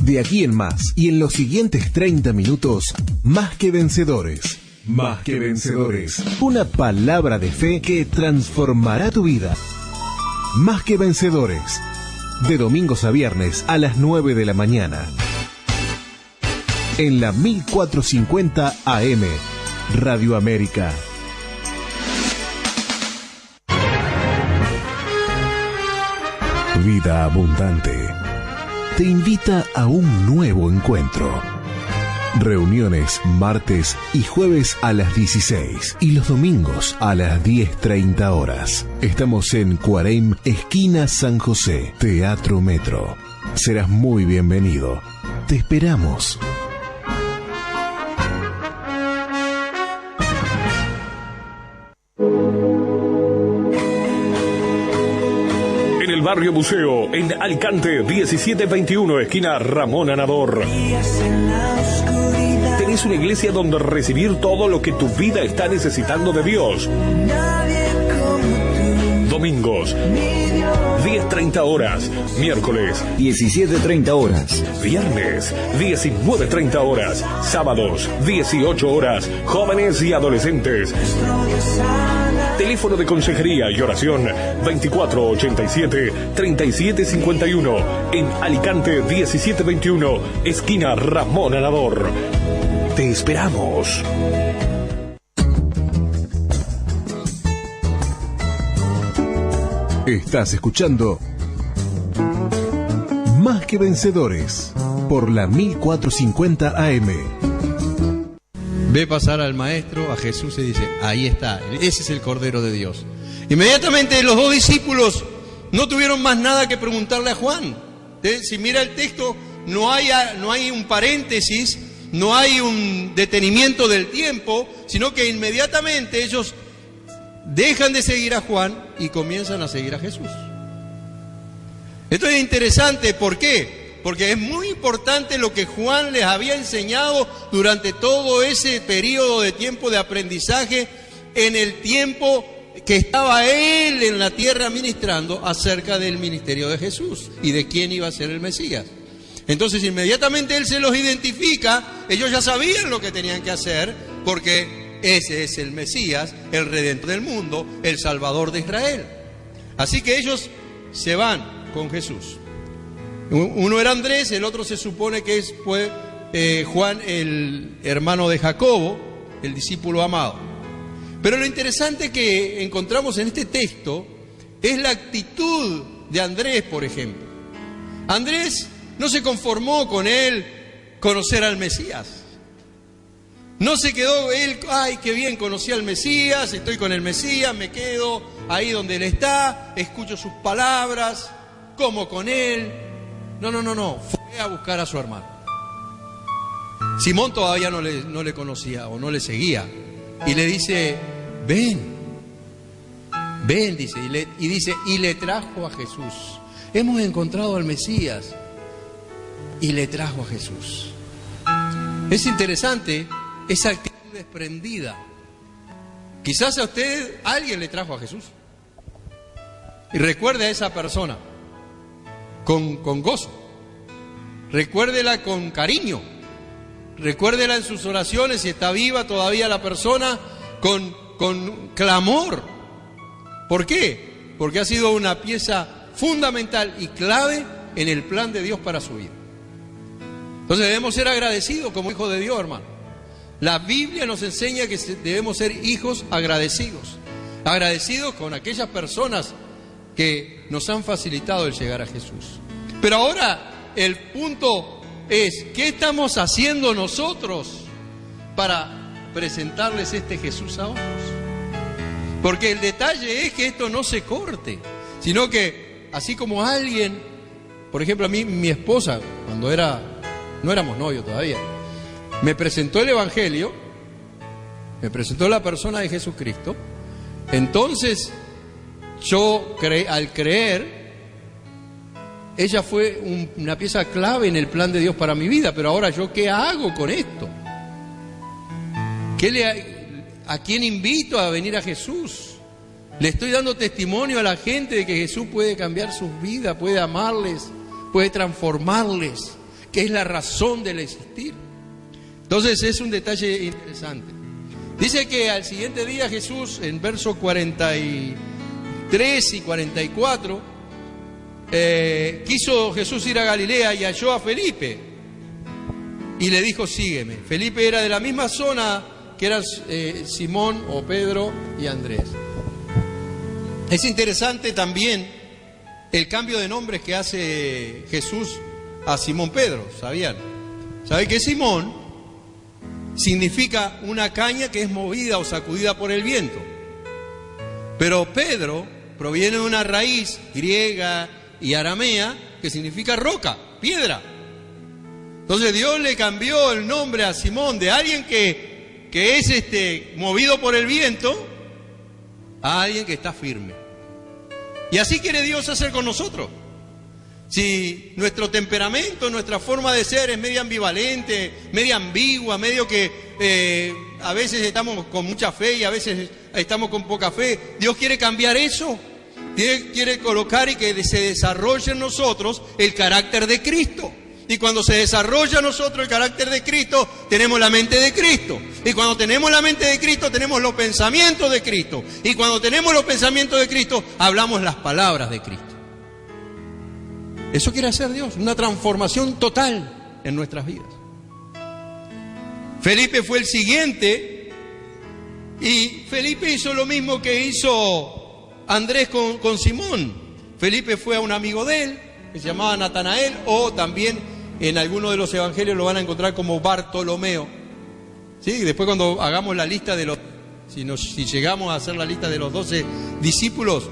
De aquí en más y en los siguientes 30 minutos, Más que Vencedores. Más que Vencedores. Una palabra de fe que transformará tu vida. Más que Vencedores. De domingos a viernes a las 9 de la mañana. En la 1450 AM. Radio América. Vida Abundante te invita a un nuevo encuentro. Reuniones martes y jueves a las 16 y los domingos a las 10:30 horas. Estamos en Cuareim, esquina San José, Teatro Metro. Serás muy bienvenido. Te esperamos. Barrio Buceo, en Alicante, 1721, esquina Ramón Anador. Tenés una iglesia donde recibir todo lo que tu vida está necesitando de Dios. Domingos, 10:30 horas. Miércoles, 17:30 horas. Viernes, 19:30 horas. Sábados, 18 horas. Jóvenes y adolescentes. Teléfono de consejería y oración 2487-3751. En Alicante 1721, esquina Ramón Anador. Te esperamos. Estás escuchando Más que Vencedores por la 1450 AM. Ve pasar al maestro, a Jesús, y dice, ahí está, ese es el Cordero de Dios. Inmediatamente los dos discípulos no tuvieron más nada que preguntarle a Juan. Si mira el texto, no hay un paréntesis, no hay un detenimiento del tiempo, sino que inmediatamente ellos dejan de seguir a Juan y comienzan a seguir a Jesús. Esto es interesante, ¿por qué? Porque es muy importante lo que Juan les había enseñado durante todo ese periodo de tiempo de aprendizaje, en el tiempo que estaba él en la tierra ministrando acerca del ministerio de Jesús y de quién iba a ser el Mesías. Entonces inmediatamente él se los identifica, ellos ya sabían lo que tenían que hacer, porque ese es el Mesías, el Redentor del mundo, el Salvador de Israel. Así que ellos se van con Jesús. Uno era Andrés, el otro se supone que fue Juan, el hermano de Jacobo, el discípulo amado. Pero lo interesante que encontramos en este texto es la actitud de Andrés, por ejemplo. Andrés no se conformó con él conocer al Mesías. No se quedó él, ay, qué bien, conocí al Mesías, estoy con el Mesías, me quedo ahí donde él está, escucho sus palabras, como con él. No, fue a buscar a su hermano. Simón todavía no le conocía o no le seguía. Y le dice, ven, dice, y le trajo a Jesús. Hemos encontrado al Mesías y le trajo a Jesús. Es interesante esa actitud desprendida. Quizás a usted alguien le trajo a Jesús. Y recuerde a esa persona con gozo. Recuérdela con cariño. Recuérdela en sus oraciones, si está viva todavía la persona, con clamor. ¿Por qué? Porque ha sido una pieza fundamental y clave en el plan de Dios para su vida. Entonces debemos ser agradecidos como hijos de Dios, hermano. La Biblia nos enseña que debemos ser hijos agradecidos. Agradecidos con aquellas personas que nos han facilitado el llegar a Jesús. Pero ahora el punto es, ¿qué estamos haciendo nosotros para presentarles este Jesús a otros? Porque el detalle es que esto no se corte, sino que así como alguien, por ejemplo a mí, mi esposa, cuando no éramos novios todavía, me presentó el Evangelio, me presentó la persona de Jesucristo. Entonces yo al creer, ella fue una pieza clave en el plan de Dios para mi vida. Pero ahora yo, ¿qué hago con esto? ¿A quién invito a venir a Jesús? Le estoy dando testimonio a la gente de que Jesús puede cambiar sus vidas, puede amarles, puede transformarles. que es la razón del existir. Entonces es un detalle interesante. Dice que al siguiente día Jesús, en versos 43 y 44, quiso Jesús ir a Galilea y halló a Felipe y le dijo, sígueme. Felipe era de la misma zona que eran Simón o Pedro y Andrés. Es interesante también el cambio de nombres que hace Jesús a Simón Pedro, ¿sabían? ¿Sabe que Simón significa una caña que es movida o sacudida por el viento? Pero Pedro proviene de una raíz griega y aramea que significa roca, piedra. Entonces Dios le cambió el nombre a Simón de alguien que es movido por el viento a alguien que está firme. Y así quiere Dios hacer con nosotros. Si nuestro temperamento, nuestra forma de ser es media ambivalente, media ambigua, medio que a veces estamos con mucha fe y a veces estamos con poca fe, Dios quiere cambiar eso. Quiere colocar y que se desarrolle en nosotros el carácter de Cristo. Y cuando se desarrolla en nosotros el carácter de Cristo, tenemos la mente de Cristo. Y cuando tenemos la mente de Cristo, tenemos los pensamientos de Cristo. Y cuando tenemos los pensamientos de Cristo, hablamos las palabras de Cristo. Eso quiere hacer Dios, una transformación total en nuestras vidas. Felipe fue el siguiente, y Felipe hizo lo mismo que hizo Andrés con Simón. Felipe fue a un amigo de él, que se llamaba Natanael, o también en algunos de los evangelios lo van a encontrar como Bartolomeo. ¿Sí? Después cuando hagamos la lista de los, si llegamos a hacer la lista de los 12 discípulos,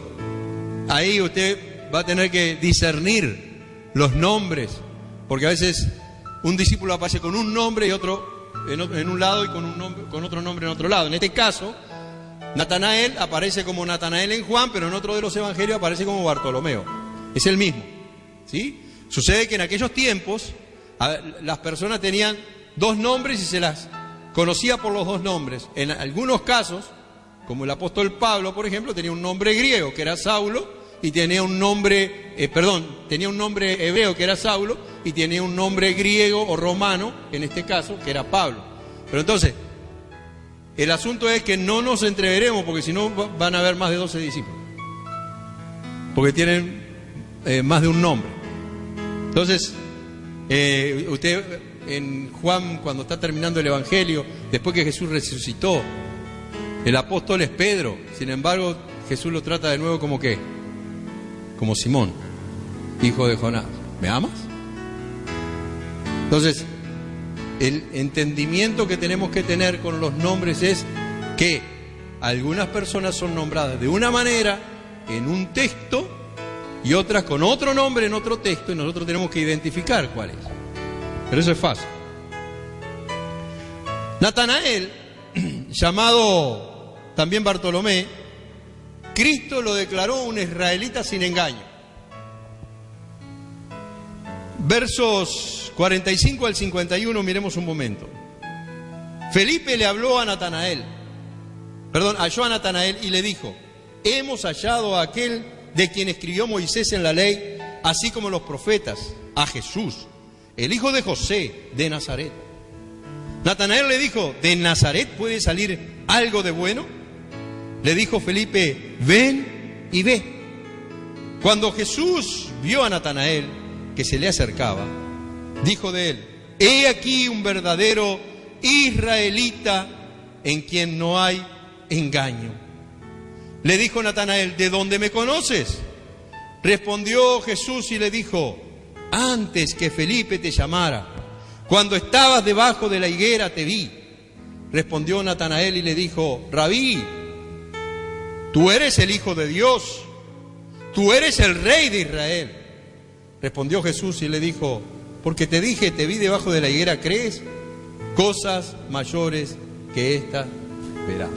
ahí usted va a tener que discernir los nombres, porque a veces un discípulo aparece con un nombre y otro en un lado y con otro nombre en otro lado. En este caso, Natanael aparece como Natanael en Juan, pero en otro de los evangelios aparece como Bartolomeo. Es el mismo, ¿sí? Sucede que en aquellos tiempos las personas tenían dos nombres y se las conocía por los dos nombres. En algunos casos, como el apóstol Pablo, por ejemplo, tenía un nombre griego que era Saulo y tenía un nombre, tenía un nombre hebreo que era Saulo y tenía un nombre griego o romano, en este caso, que era Pablo. Pero entonces, el asunto es que no nos entreveremos, porque si no van a haber más de 12 discípulos, porque tienen más de un nombre. Entonces, usted en Juan, cuando está terminando el Evangelio, después que Jesús resucitó, el apóstol es Pedro. Sin embargo, Jesús lo trata de nuevo como ¿qué? Como Simón, hijo de Jonás. ¿Me amas? Entonces, el entendimiento que tenemos que tener con los nombres es que algunas personas son nombradas de una manera en un texto y otras con otro nombre en otro texto, y nosotros tenemos que identificar cuál es. Pero eso es fácil. Natanael, llamado también Bartolomé, Cristo lo declaró un israelita sin engaño. Versos 45 al 51, miremos un momento. Felipe le habló a Natanael, halló a Natanael y le dijo: hemos hallado a aquel de quien escribió Moisés en la ley, así como los profetas, a Jesús, el hijo de José, de Nazaret. Natanael le dijo: ¿de Nazaret puede salir algo de bueno? Le dijo Felipe: ven y ve. Cuando Jesús vio a Natanael que se le acercaba, dijo de él: he aquí un verdadero israelita en quien no hay engaño. Le dijo Natanael: ¿de dónde me conoces? Respondió Jesús y le dijo: antes que Felipe te llamara, cuando estabas debajo de la higuera te vi. Respondió Natanael y le dijo: Rabí, tú eres el Hijo de Dios, tú eres el Rey de Israel. Respondió Jesús y le dijo: porque te dije, te vi debajo de la higuera, ¿crees? Cosas mayores que estas verás.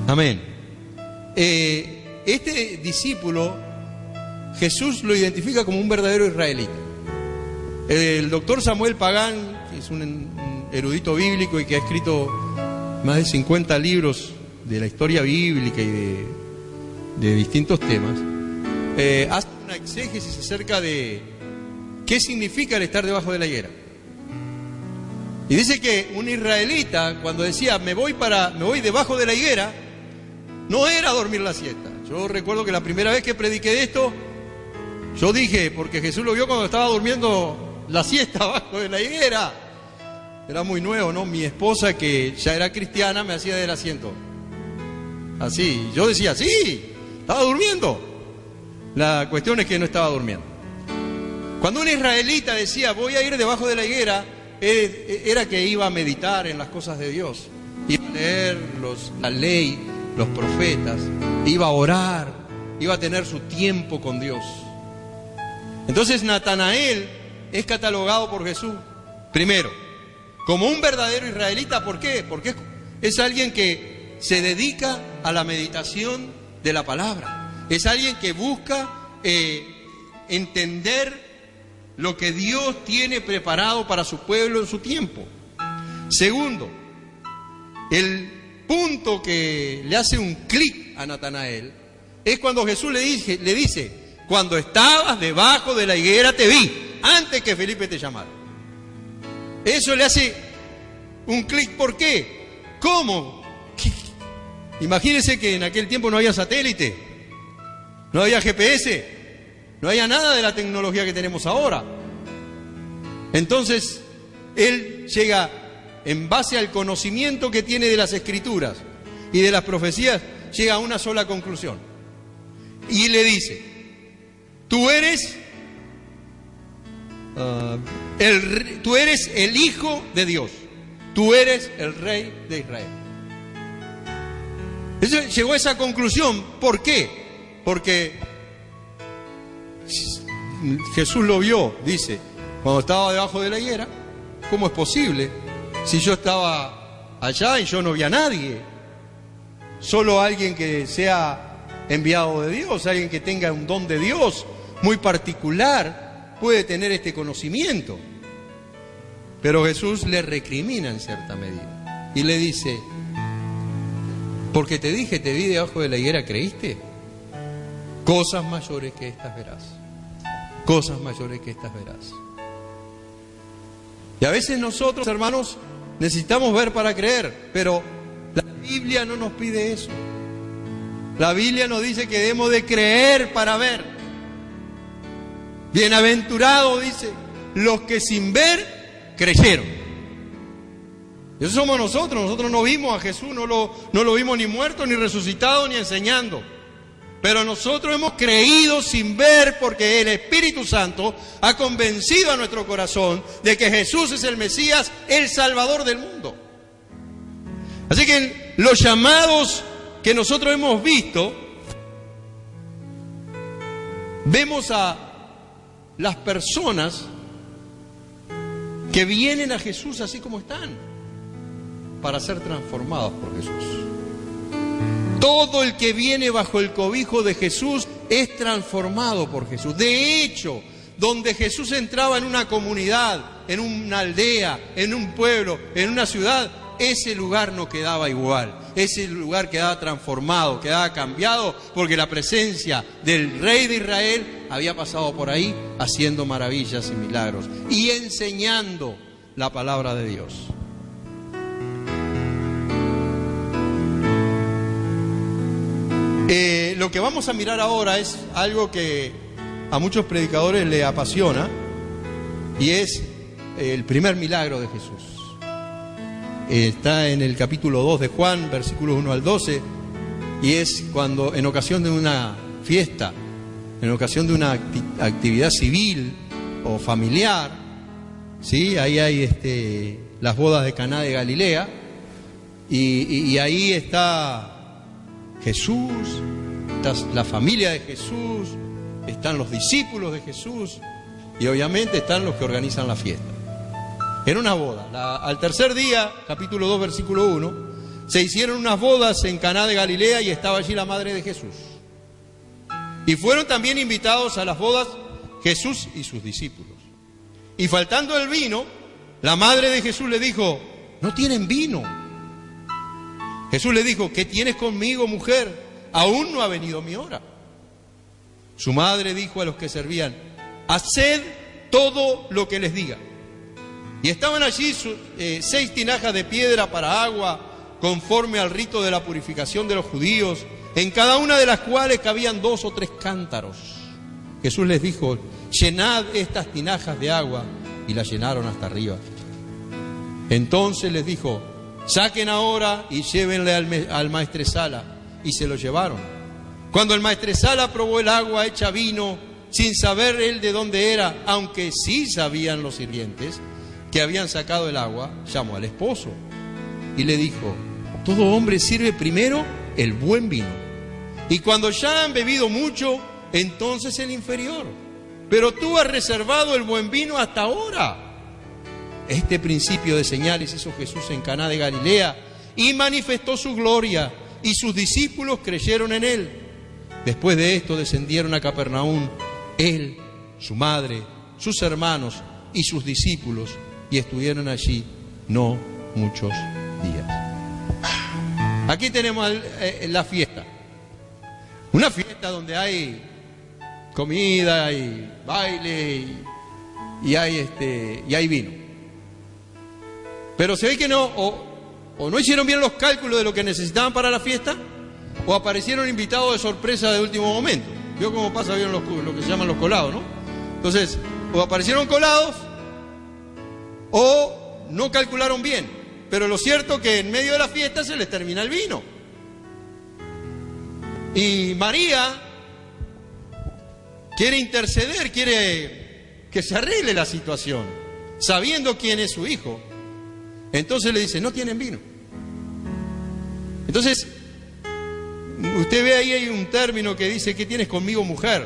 Amén. Este discípulo, Jesús lo identifica como un verdadero israelita. El doctor Samuel Pagán, que es un erudito bíblico y que ha escrito más de 50 libros de la historia bíblica y de distintos temas, hace una exégesis acerca de qué significa el estar debajo de la higuera. Y dice que un israelita, cuando decía me voy debajo de la higuera, no era dormir la siesta. Yo recuerdo que la primera vez que prediqué de esto, yo dije, porque Jesús lo vio cuando estaba durmiendo la siesta abajo de la higuera. Era muy nuevo, ¿no? Mi esposa, que ya era cristiana, me hacía del asiento. Así, yo decía, sí, estaba durmiendo. La cuestión es que no estaba durmiendo. Cuando un israelita decía, voy a ir debajo de la higuera, era que iba a meditar en las cosas de Dios. Iba a leer la ley, los profetas, iba a orar, iba a tener su tiempo con Dios. Entonces Natanael es catalogado por Jesús, primero, como un verdadero israelita. ¿Por qué? Porque es alguien que se dedica a la meditación de la palabra. Es alguien que busca entender lo que Dios tiene preparado para su pueblo en su tiempo. Segundo, el punto que le hace un clic a Natanael es cuando Jesús le dice, cuando estabas debajo de la higuera te vi, antes que Felipe te llamara. Eso le hace un clic. ¿Por qué? ¿Cómo? Imagínense que en aquel tiempo no había satélite, no había GPS, no había nada de la tecnología que tenemos ahora. Entonces, él llega, en base al conocimiento que tiene de las Escrituras y de las profecías, llega a una sola conclusión. Y le dice, tú eres el Hijo de Dios, tú eres el Rey de Israel. Llegó a esa conclusión. ¿Por qué? Porque Jesús lo vio, dice, cuando estaba debajo de la higuera. ¿Cómo es posible? Si yo estaba allá y yo no vi a nadie. Solo alguien que sea enviado de Dios, alguien que tenga un don de Dios muy particular, puede tener este conocimiento. Pero Jesús le recrimina en cierta medida y le dice, porque te dije, te vi debajo de la higuera, ¿creíste? Cosas mayores que estas verás. Cosas mayores que estas verás. Y a veces nosotros, hermanos, necesitamos ver para creer, pero la Biblia no nos pide eso. La Biblia nos dice que debemos de creer para ver. Bienaventurado, dice, los que sin ver creyeron. Y eso somos nosotros. Nosotros no vimos a Jesús, no lo vimos ni muerto, ni resucitado, ni enseñando. Pero nosotros hemos creído sin ver, porque el Espíritu Santo ha convencido a nuestro corazón de que Jesús es el Mesías, el Salvador del mundo. Así que los llamados que nosotros hemos visto, vemos a las personas que vienen a Jesús así como están, para ser transformados por Jesús. Todo el que viene bajo el cobijo de Jesús es transformado por Jesús. De hecho, donde Jesús entraba en una comunidad, en una aldea, en un pueblo, en una ciudad, ese lugar no quedaba igual. Ese lugar quedaba transformado, quedaba cambiado, porque la presencia del Rey de Israel había pasado por ahí haciendo maravillas y milagros y enseñando la palabra de Dios. Lo que vamos a mirar ahora es algo que a muchos predicadores les apasiona, y es el primer milagro de Jesús. Está en el capítulo 2 de Juan, versículos 1 al 12, y es cuando, en ocasión de una fiesta, en ocasión de una actividad civil o familiar, ¿sí? Ahí hay las bodas de Caná de Galilea, y ahí está Jesús, está la familia de Jesús, están los discípulos de Jesús y obviamente están los que organizan la fiesta. Era una boda. Al tercer día, capítulo 2, versículo 1, se hicieron unas bodas en Caná de Galilea y estaba allí la madre de Jesús. Y fueron también invitados a las bodas Jesús y sus discípulos. Y faltando el vino, la madre de Jesús le dijo, no tienen vino. Jesús le dijo, ¿qué tienes conmigo, mujer? Aún no ha venido mi hora. Su madre dijo a los que servían, haced todo lo que les diga. Y estaban allí 6 tinajas de piedra para agua, conforme al rito de la purificación de los judíos, en cada una de las cuales cabían 2 o 3 cántaros. Jesús les dijo: llenad estas tinajas de agua, y las llenaron hasta arriba. Entonces les dijo: saquen ahora y llévenle al maestresala. Y se lo llevaron. Cuando el maestresala probó el agua hecha vino, sin saber él de dónde era, aunque sí sabían los sirvientes que habían sacado el agua, llamó al esposo y le dijo: todo hombre sirve primero el buen vino, y cuando ya han bebido mucho, entonces el inferior. Pero tú has reservado el buen vino hasta ahora. Este principio de señales hizo Jesús en Caná de Galilea y manifestó su gloria, y sus discípulos creyeron en él. Después de esto descendieron a Capernaum, él, su madre, sus hermanos y sus discípulos, y estuvieron allí no muchos días. Aquí tenemos la fiesta. Una fiesta donde hay comida y baile y hay vino. Pero se ve que no, o no hicieron bien los cálculos de lo que necesitaban para la fiesta, o aparecieron invitados de sorpresa de último momento. Vio cómo pasa bien lo que se llaman los colados, ¿no? Entonces, o aparecieron colados, o no calcularon bien. Pero lo cierto es que en medio de la fiesta se les termina el vino. Y María quiere interceder, quiere que se arregle la situación, sabiendo quién es su hijo. Entonces le dice: no tienen vino. Entonces, usted ve ahí hay un término que dice: ¿qué tienes conmigo, mujer?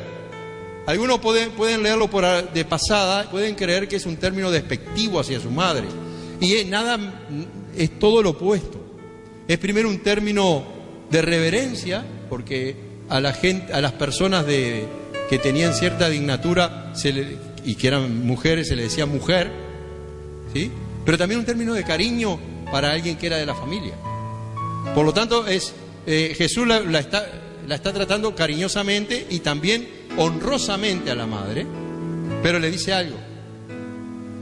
Algunos pueden leerlo de pasada, pueden creer que es un término despectivo hacia su madre. Y es todo lo opuesto. Es primero un término de reverencia, porque a las personas que tenían cierta dignatura y que eran mujeres se les decía mujer, ¿sí? Pero también un término de cariño para alguien que era de la familia. Por lo tanto, Jesús la está tratando cariñosamente y también honrosamente a la madre, pero le dice algo: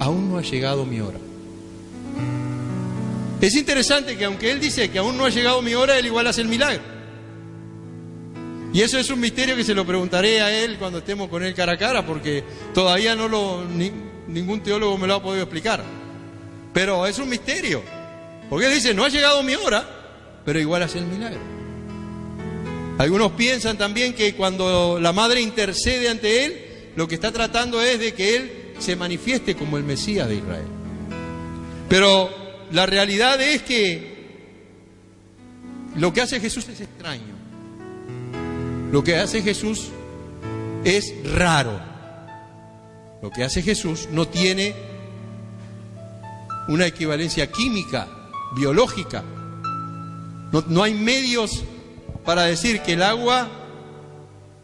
aún no ha llegado mi hora. Es interesante que aunque él dice que aún no ha llegado mi hora, él igual hace el milagro. Y eso es un misterio que se lo preguntaré a él cuando estemos con él cara a cara, porque todavía ningún teólogo me lo ha podido explicar. Pero es un misterio, porque él dice: no ha llegado mi hora, pero igual hace el milagro. Algunos piensan también que cuando la madre intercede ante él, lo que está tratando es de que él se manifieste como el Mesías de Israel. Pero la realidad es que lo que hace Jesús es extraño. Lo que hace Jesús es raro. Lo que hace Jesús no tiene una equivalencia química, biológica. No hay medios para decir que el agua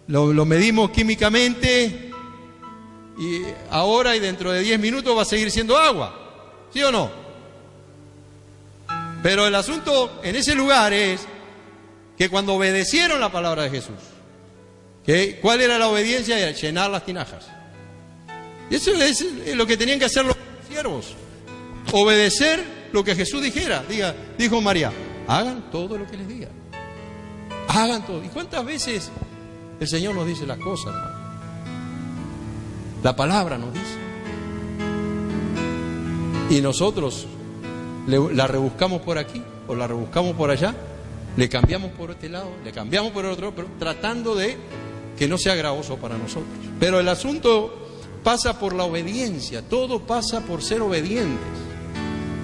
lo medimos químicamente y ahora y dentro de 10 minutos va a seguir siendo agua. ¿Sí o no? Pero el asunto en ese lugar es que cuando obedecieron la palabra de Jesús, ¿cuál era la obediencia? Era llenar las tinajas. Y eso es lo que tenían que hacer los siervos. Obedecer lo que Jesús dijera. Dijo María: hagan todo lo que les diga. Hagan todo. ¿Y cuántas veces el Señor nos dice las cosas, hermano? La palabra nos dice. Y nosotros la rebuscamos por aquí o la rebuscamos por allá, le cambiamos por este lado, le cambiamos por el otro, pero tratando de que no sea gravoso para nosotros. Pero el asunto pasa por la obediencia, todo pasa por ser obedientes.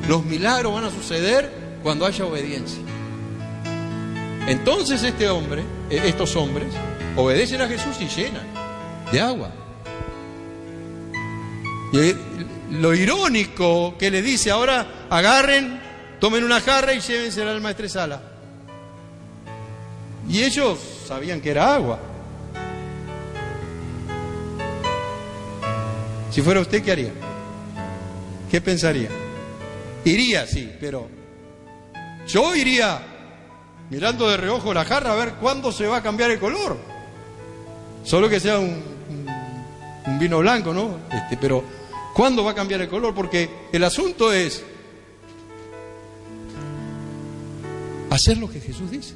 Los milagros van a suceder cuando haya obediencia. Entonces estos hombres obedecen a Jesús y llenan de agua. Y lo irónico que le dice: ahora agarren, tomen una jarra y llévensela al maestresala. Y ellos sabían que era agua. Si fuera usted, ¿qué haría? ¿Qué pensaría? Iría, sí, pero yo iría mirando de reojo la jarra a ver cuándo se va a cambiar el color. Solo que sea un un vino blanco, ¿no? Pero ¿cuándo va a cambiar el color? Porque el asunto es hacer lo que Jesús dice.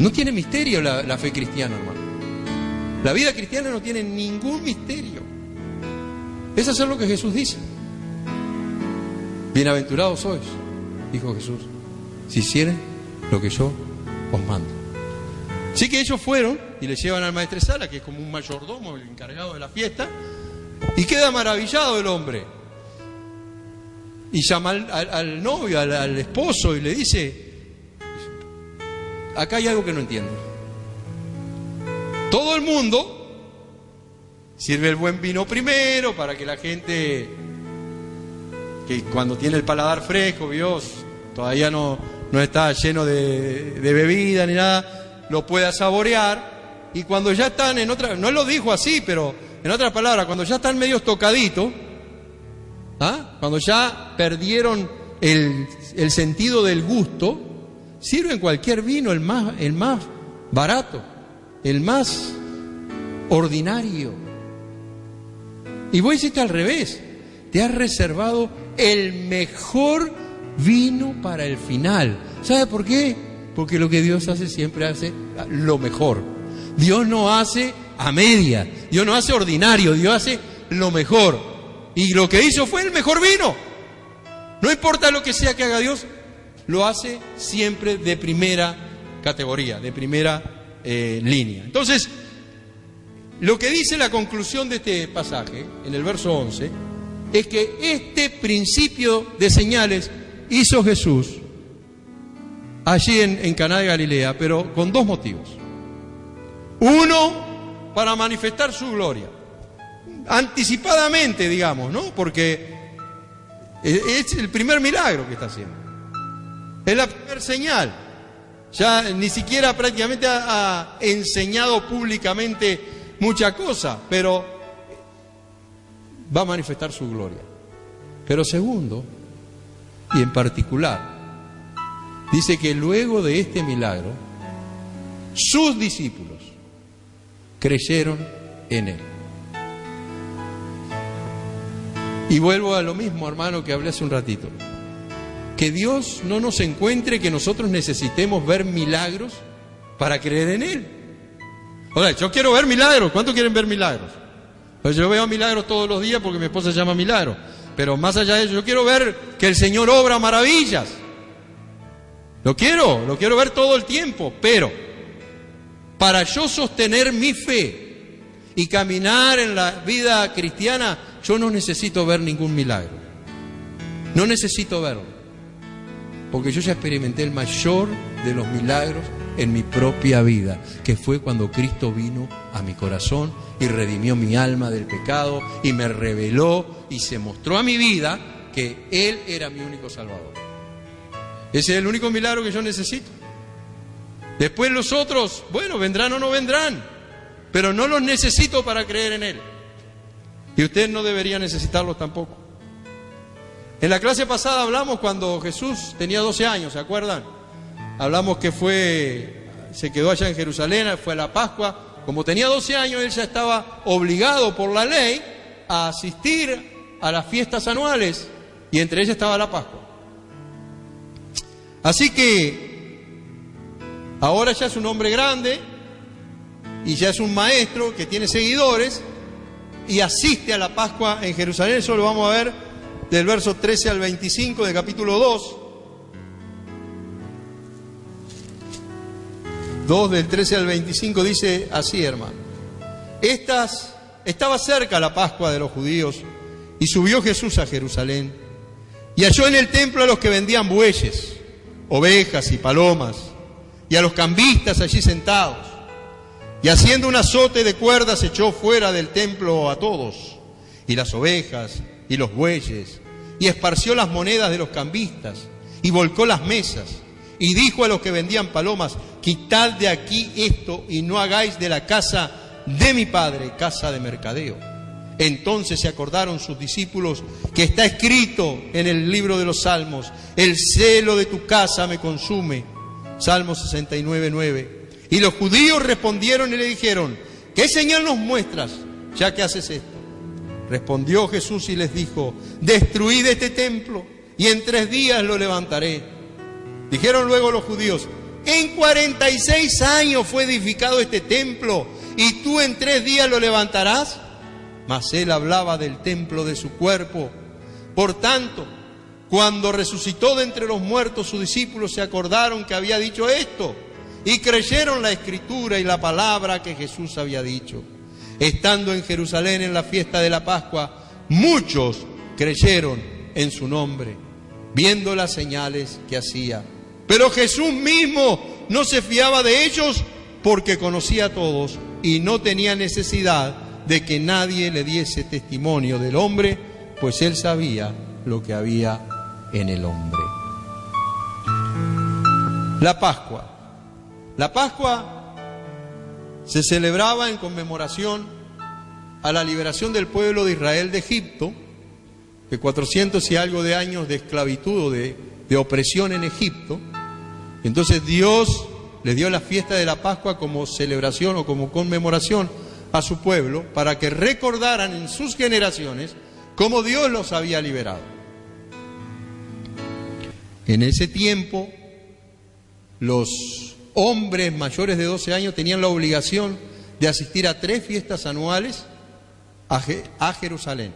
No tiene misterio la fe cristiana, hermano. La vida cristiana no tiene ningún misterio. Es hacer lo que Jesús dice. Bienaventurados sois, dijo Jesús, si hicieren lo que yo os mando. Así que ellos fueron y le llevan al maestresala, que es como un mayordomo, el encargado de la fiesta, y queda maravillado el hombre. Y llama al novio, al esposo, y le dice: acá hay algo que no entiendo. Todo el mundo sirve el buen vino primero para que la gente, que cuando tiene el paladar fresco, Dios todavía no está lleno de bebida ni nada, lo pueda saborear. Y cuando ya están en otra, no lo dijo así, pero en otras palabras, cuando ya están medio tocaditos, cuando ya perdieron el sentido del gusto, sirven cualquier vino, el más barato, el más ordinario. Y vos hiciste al revés, te has reservado el mejor vino para el final. ¿Sabe por qué? Porque lo que Dios hace siempre hace lo mejor. Dios no hace a media, Dios no hace ordinario, Dios hace lo mejor. Y lo que hizo fue el mejor vino. No importa lo que sea que haga Dios, lo hace siempre de primera categoría, de primera línea. Entonces, lo que dice la conclusión de este pasaje, en el verso 11, es que este principio de señales hizo Jesús allí en Caná de Galilea, pero con dos motivos. Uno, para manifestar su gloria, anticipadamente, digamos, ¿no? Porque es el primer milagro que está haciendo, es la primera señal. Ya ni siquiera prácticamente ha enseñado públicamente mucha cosa, pero va a manifestar su gloria. Pero segundo, y en particular, dice que luego de este milagro, sus discípulos creyeron en él. Y vuelvo a lo mismo, hermano, que hablé hace un ratito. Que Dios no nos encuentre que nosotros necesitemos ver milagros para creer en él. O sea, yo quiero ver milagros. ¿Cuántos quieren ver milagros? Pues yo veo milagros todos los días porque mi esposa se llama Milagro. Pero más allá de eso, yo quiero ver que el Señor obra maravillas. Lo quiero ver todo el tiempo. Pero para yo sostener mi fe y caminar en la vida cristiana, yo no necesito ver ningún milagro. No necesito verlo. Porque yo ya experimenté el mayor de los milagros en mi propia vida, que fue cuando Cristo vino a mi corazón y redimió mi alma del pecado y me reveló y se mostró a mi vida que Él era mi único Salvador. Ese es el único milagro que yo necesito. Después los otros, bueno, vendrán o no vendrán, pero no los necesito para creer en Él. Y usted no debería necesitarlos tampoco. En la clase pasada hablamos cuando Jesús tenía 12 años, ¿se acuerdan? Hablamos que se quedó allá en Jerusalén, fue a la Pascua. Como tenía 12 años, él ya estaba obligado por la ley a asistir a las fiestas anuales, y entre ellas estaba la Pascua. Así que ahora ya es un hombre grande y ya es un maestro que tiene seguidores y asiste a la Pascua en Jerusalén. Eso lo vamos a ver del verso 13 al 25 del capítulo 2. 2 del 13 al 25 dice así, hermano. Estaba cerca la Pascua de los judíos y subió Jesús a Jerusalén y halló en el templo a los que vendían bueyes, ovejas y palomas y a los cambistas allí sentados, y haciendo un azote de cuerdas echó fuera del templo a todos, y las ovejas y los bueyes, y esparció las monedas de los cambistas, y volcó las mesas, y dijo a los que vendían palomas: quitad de aquí esto, y no hagáis de la casa de mi Padre casa de mercadeo. Entonces se acordaron sus discípulos que está escrito en el libro de los Salmos: el celo de tu casa me consume. Salmo 69:9. Y los judíos respondieron y le dijeron: ¿qué señal nos muestras ya que haces esto? Respondió Jesús y les dijo, destruid este templo y en 3 días lo levantaré. Dijeron luego los judíos, en 46 años fue edificado este templo y tú en 3 días lo levantarás. Mas él hablaba del templo de su cuerpo. Por tanto, cuando resucitó de entre los muertos, sus discípulos se acordaron que había dicho esto y creyeron la escritura y la palabra que Jesús había dicho. Estando en Jerusalén en la fiesta de la Pascua, muchos creyeron en su nombre, viendo las señales que hacía. Pero Jesús mismo no se fiaba de ellos porque conocía a todos y no tenía necesidad de que nadie le diese testimonio del hombre, pues él sabía lo que había en el hombre. La Pascua. La Pascua se celebraba en conmemoración a la liberación del pueblo de Israel de Egipto, de 400 y algo de años de esclavitud o de opresión en Egipto. Entonces Dios les dio la fiesta de la Pascua como celebración o como conmemoración a su pueblo para que recordaran en sus generaciones cómo Dios los había liberado. En ese tiempo, los hombres mayores de 12 años tenían la obligación de asistir a 3 fiestas anuales a Jerusalén.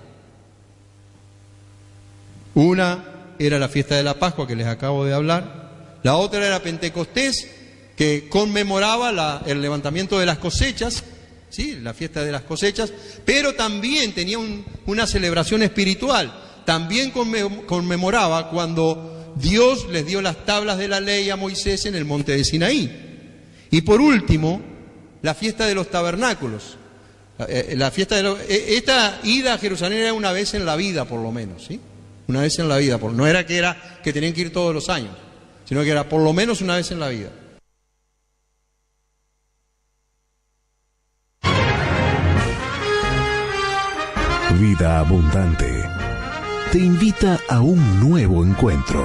Una era la fiesta de la Pascua que les acabo de hablar. La otra era Pentecostés, que conmemoraba el levantamiento de las cosechas, ¿sí? La fiesta de las cosechas, pero también tenía una celebración espiritual. También conmemoraba cuando Dios les dio las tablas de la ley a Moisés en el monte de Sinaí. Y por último, la fiesta de los tabernáculos. Esta ida a Jerusalén era una vez en la vida, por lo menos, ¿sí? Una vez en la vida, no era que tenían que ir todos los años, sino que era por lo menos una vez en la vida. Vida Abundante te invita a un nuevo encuentro.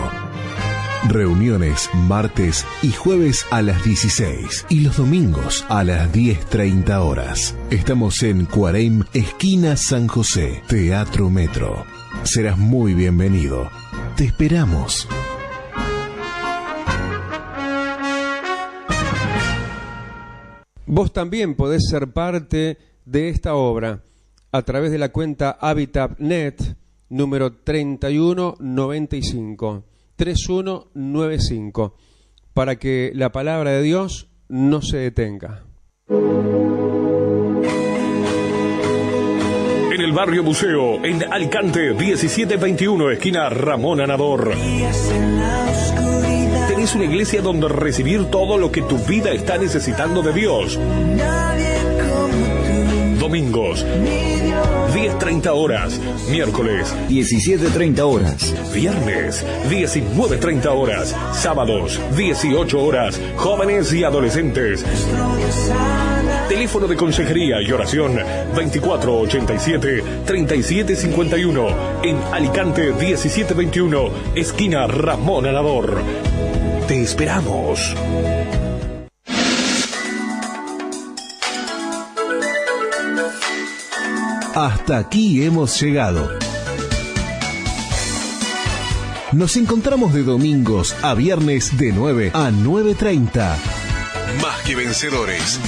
Reuniones martes y jueves a las 16 y los domingos a las 10:30 horas. Estamos en Cuareim, esquina San José, Teatro Metro. Serás muy bienvenido. Te esperamos. Vos también podés ser parte de esta obra a través de la cuenta HabitatNet número 3195 para que la palabra de Dios no se detenga. En el barrio Buceo, en Alicante, 1721, esquina Ramón Anador. Tenés una iglesia donde recibir todo lo que tu vida está necesitando de Dios. Domingos, 10:30 horas. Miércoles, 17:30 horas. viernes, 19:30 horas. Sábados, 18 horas. Jóvenes y adolescentes. Teléfono de consejería y oración 2487-3751. En Alicante 1721, esquina Ramón Anador. Te esperamos. Hasta aquí hemos llegado. Nos encontramos de domingos a viernes de 9 a 9:30. Más que vencedores.